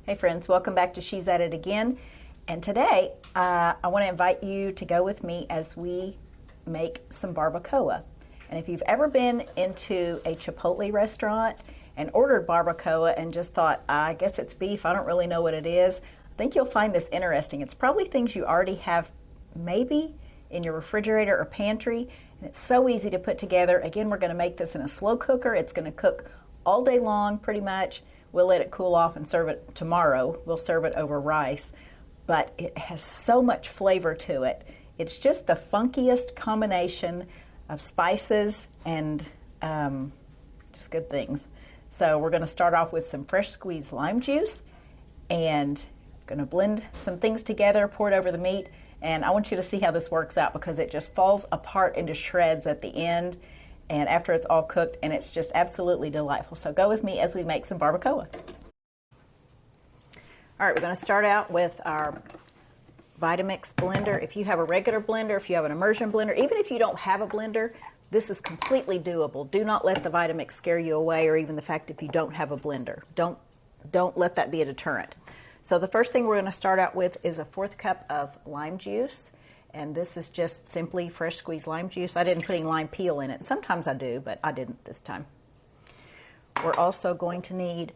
Hey friends, welcome back to She's At It Again. And today I want to invite you to go with me as we make some barbacoa. And if you've ever been into a chipotle restaurant and ordered barbacoa and just thought, I guess it's beef, I don't really know what it is, I think you'll find this interesting. It's probably things you already have maybe in your refrigerator or pantry, and it's so easy to put together. Again, we're going to make this in a slow cooker. It's going to cook all day long pretty much. We'll let it cool off and serve it tomorrow. We'll serve it over rice, but it has so much flavor to it. It's just the funkiest combination of spices and just good things. So we're going to start off with some fresh squeezed lime juice and going to blend some things together, pour it over the meat, and I want you to see how this works out because it just falls apart into shreds at the end and after it's all cooked, and it's just absolutely delightful. So go with me as we make some barbacoa. All right, we're going to start out with our Vitamix blender. If you have a regular blender, if you have an immersion blender, even if you don't have a blender, this is completely doable. Do not let the Vitamix scare you away, or even the fact if you don't have a blender. Don't let that be a deterrent. So the first thing we're going to start out with is a 1/4 cup of lime juice. And this is just simply fresh squeezed lime juice. I didn't put any lime peel in it. Sometimes I do, but I didn't this time. We're also going to need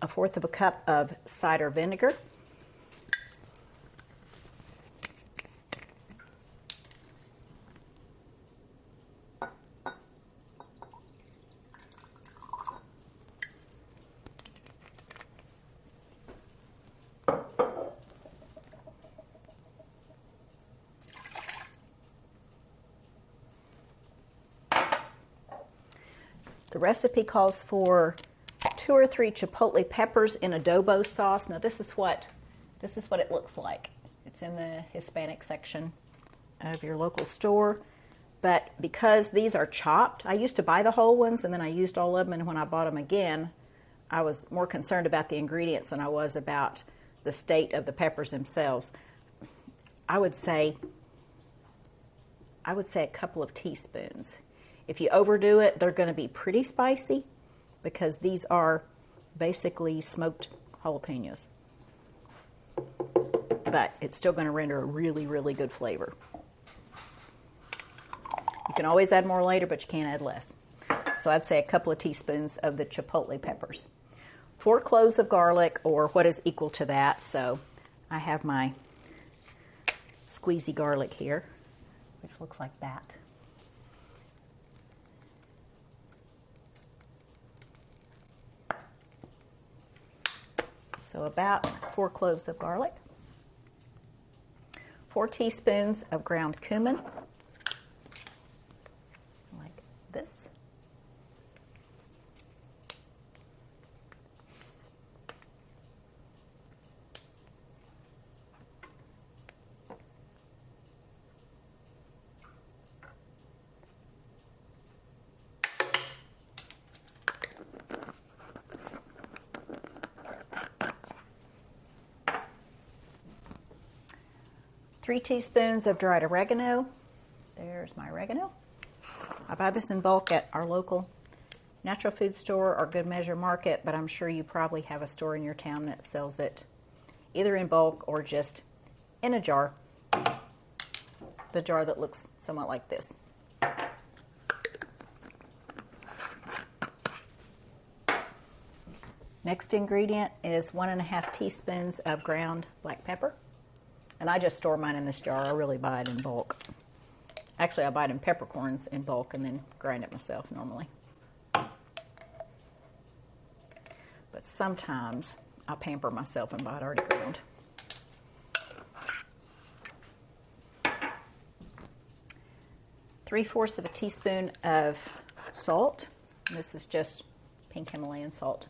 a 1/4 cup of cider vinegar. The recipe calls for 2 or 3 chipotle peppers in adobo sauce. Now this is what it looks like. It's in the Hispanic section of your local store. But because these are chopped, I used to buy the whole ones and then I used all of them, and when I bought them again, I was more concerned about the ingredients than I was about the state of the peppers themselves. I would say a couple of teaspoons. If you overdo it, they're going to be pretty spicy because these are basically smoked jalapenos. But it's still going to render a really, really good flavor. You can always add more later, but you can't add less. So I'd say a couple of teaspoons of the chipotle peppers. 4 cloves of garlic, or what is equal to that. So I have my squeezy garlic here, which looks like that. So about 4 cloves of garlic, 4 teaspoons of ground cumin, like this. Three teaspoons of dried oregano. There's my oregano. I buy this in bulk at our local natural food store or Good Measure Market, but I'm sure you probably have a store in your town that sells it either in bulk or just in a jar. The jar that looks somewhat like this. Next ingredient is 1½ teaspoons of ground black pepper. And I just store mine in this jar. I really buy it in bulk. Actually, I buy it in peppercorns in bulk and then grind it myself normally. But sometimes I pamper myself and buy it already ground. Three-fourths of a teaspoon of salt. And this is just pink Himalayan salt.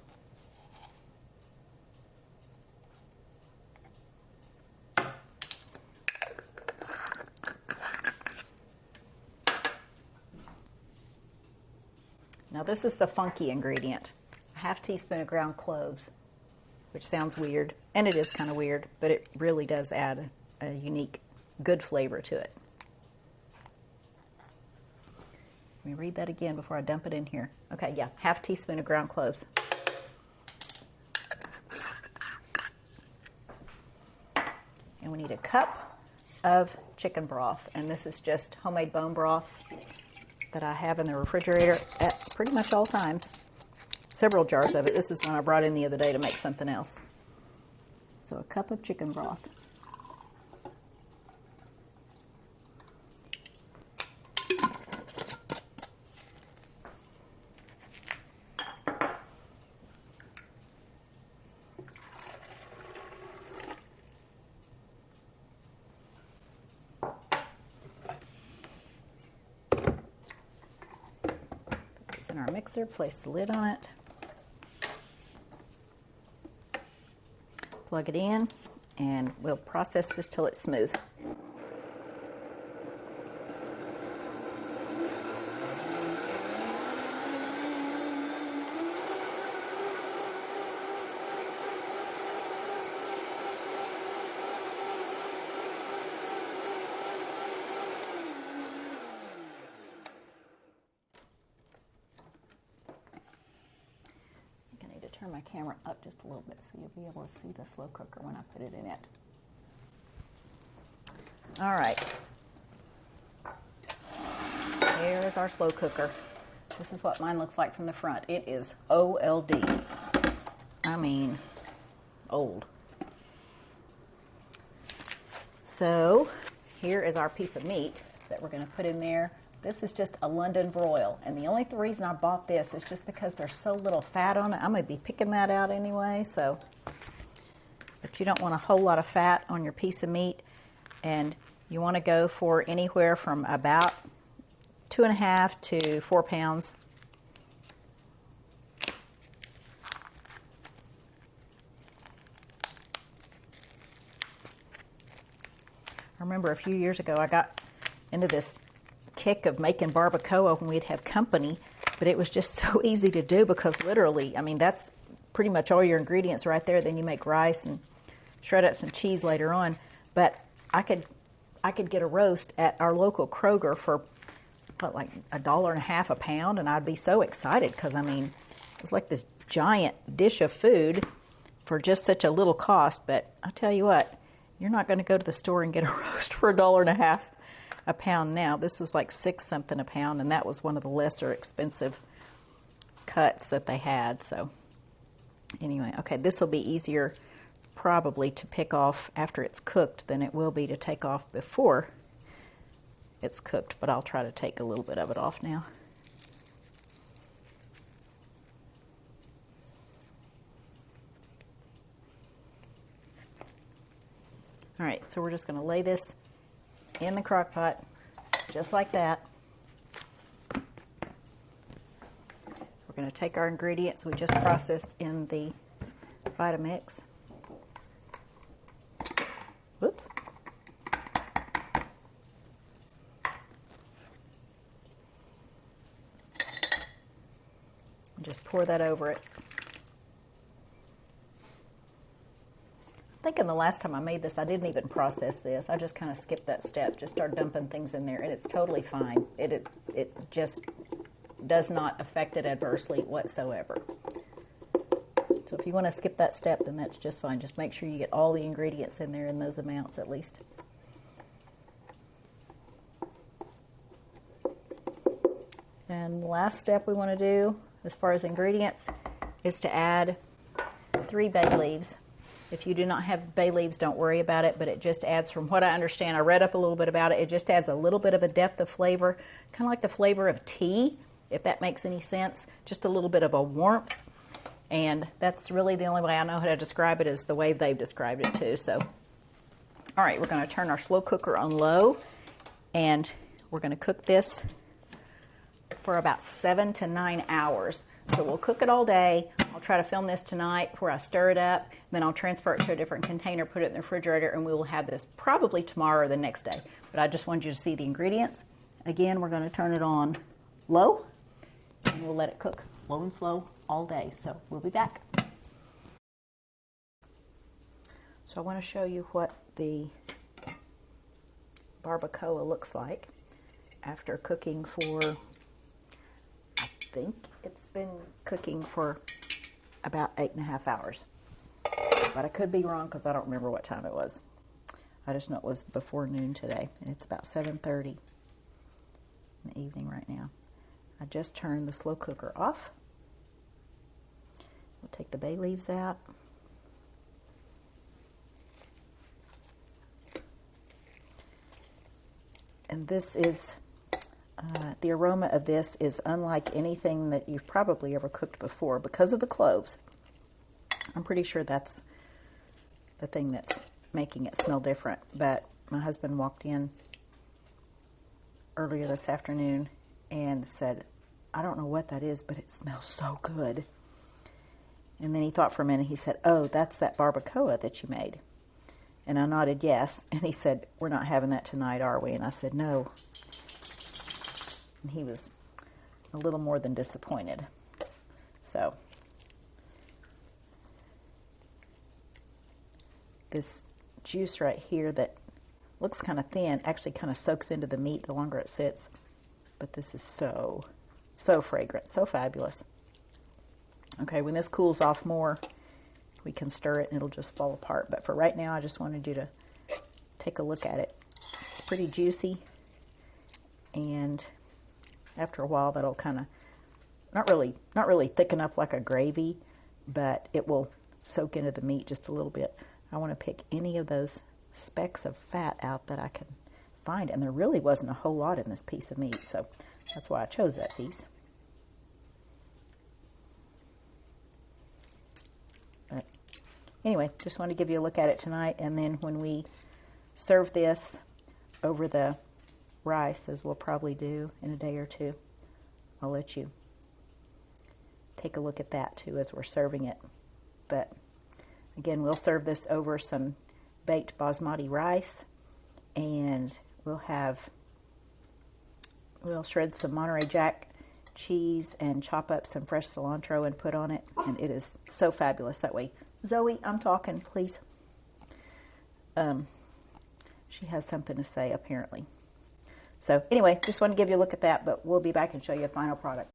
Now this is the funky ingredient, a 1/2 teaspoon of ground cloves, which sounds weird, and it is kind of weird, but it really does add a unique, good flavor to it. Let me read that again before I dump it in here. Okay, yeah, 1/2 teaspoon of ground cloves. And we need a cup of chicken broth. And this is just homemade bone broth that I have in the refrigerator at pretty much all times. Several jars of it. This is one I brought in the other day to make something else. So a cup of chicken broth. Put this in our mixer, place the lid on it. Plug it in, and we'll process this till it's smooth. Turn my camera up just a little bit so you'll be able to see the slow cooker when I put it in it. All right. Here is our slow cooker. This is what mine looks like from the front. It is old. I mean, old. So here is our piece of meat that we're going to put in there. This is just a London broil, and the only reason I bought this is just because there's so little fat on it. I'm going to be picking that out anyway, so. But you don't want a whole lot of fat on your piece of meat, and you want to go for anywhere from about 2.5 to 4 pounds. I remember a few years ago I got into this kick of making barbacoa when we'd have company, but it was just so easy to do because literally, I mean, that's pretty much all your ingredients right there. Then you make rice and shred up some cheese later on. But I could get a roast at our local Kroger for what, like $1.50 a pound, and I'd be so excited because I mean, it was like this giant dish of food for just such a little cost. But I'll tell you what, you're not going to go to the store and get a roast for $1.50 a pound now. This was like 6 something a pound, and that was one of the lesser expensive cuts that they had. So anyway, okay, this will be easier probably to pick off after it's cooked than it will be to take off before it's cooked, but I'll try to take a little bit of it off now. All right, so we're just going to lay this in the crock pot, just like that. We're going to take our ingredients we just processed in the Vitamix. Whoops. And just pour that over it. I'm thinking the last time I made this, I didn't even process this. I just kind of skipped that step, just start dumping things in there, and it's totally fine. It just does not affect it adversely whatsoever. So if you want to skip that step, then that's just fine. Just make sure you get all the ingredients in there in those amounts at least. And the last step we want to do, as far as ingredients, is to add 3 bay leaves. If you do not have bay leaves, don't worry about it, but it just adds, from what I understand, I read up a little bit about it, it just adds a little bit of a depth of flavor, kind of like the flavor of tea, if that makes any sense, just a little bit of a warmth, and that's really the only way I know how to describe it is the way they've described it too. So, all right, we're going to turn our slow cooker on low, and we're going to cook this for about 7 to 9 hours. So we'll cook it all day. I'll try to film this tonight before I stir it up. Then I'll transfer it to a different container, put it in the refrigerator, and we will have this probably tomorrow or the next day. But I just wanted you to see the ingredients. Again, we're going to turn it on low, and we'll let it cook low and slow all day. So we'll be back. So I want to show you what the barbacoa looks like after cooking for, I think it's been cooking for about 8.5 hours. But I could be wrong because I don't remember what time it was. I just know it was before noon today, and it's about 7:30 in the evening right now. I just turned the slow cooker off. We'll take the bay leaves out. And this is, the aroma of this is unlike anything that you've probably ever cooked before because of the cloves. I'm pretty sure that's the thing that's making it smell different. But my husband walked in earlier this afternoon and said, I don't know what that is, but it smells so good. And then he thought for a minute. He said, oh, that's that barbacoa that you made. And I nodded yes. And he said, we're not having that tonight, are we? And I said, no. And he was a little more than disappointed. So this juice right here that looks kind of thin actually kind of soaks into the meat the longer it sits. But this is so fragrant, so fabulous. Okay, when this cools off more, we can stir it and it'll just fall apart. But for right now, I just wanted you to take a look at it. It's pretty juicy. And after a while, that'll kind of, not really thicken up like a gravy, but it will soak into the meat just a little bit. I want to pick any of those specks of fat out that I can find. And there really wasn't a whole lot in this piece of meat, so that's why I chose that piece. But anyway, just wanted to give you a look at it tonight, and then when we serve this over the rice, as we'll probably do in a day or two, I'll let you take a look at that too as we're serving it. But again, we'll serve this over some baked basmati rice, and we'll shred some Monterey Jack cheese and chop up some fresh cilantro and put on it, and it is so fabulous that way. Zoe, I'm talking, please. She has something to say apparently. So anyway, just want to give you a look at that, but we'll be back and show you a final product.